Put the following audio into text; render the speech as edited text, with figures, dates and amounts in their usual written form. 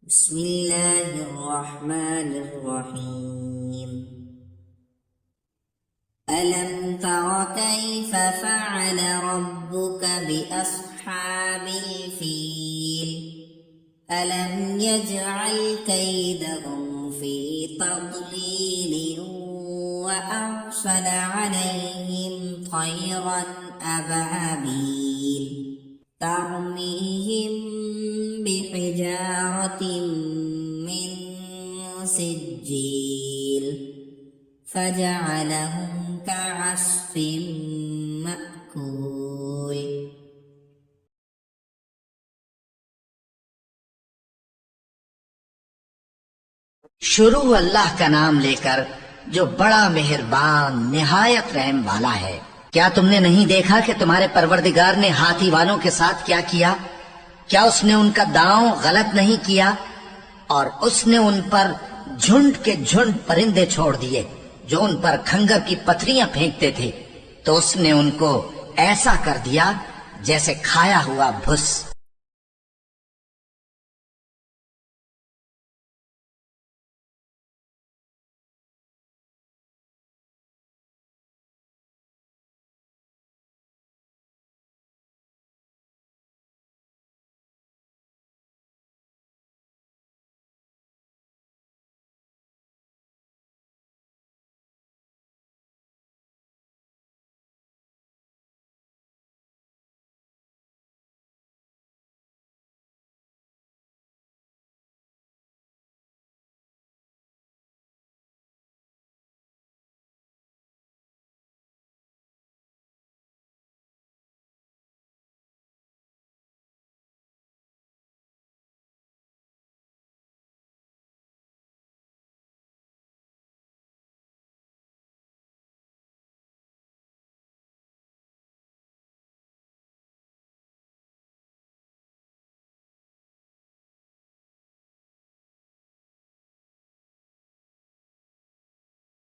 बिस्मिल्लाहिर्रहमानिर्रहीम। अलम तर कैफ फ़अल रब्बुक बिअस्हाबिल फील अलम यजअल कैदहुम फी तضलील व अरसल अलैहिम तयरन अबाबील तरमीहिम बिहिजारतिन मिन सिज्जील फजअलहुम कअस्फिन मअकूल। शुरू अल्लाह का नाम लेकर जो बड़ा मेहरबान निहायत रहम वाला है। क्या तुमने नहीं देखा कि तुम्हारे परवरदिगार ने हाथी वालों के साथ क्या किया? क्या उसने उनका दांव गलत नहीं किया? और उसने उन पर झुंड के झुंड परिंदे छोड़ दिए जो उन पर खंगर की पथरियां फेंकते थे, तो उसने उनको ऐसा कर दिया जैसे खाया हुआ भुस।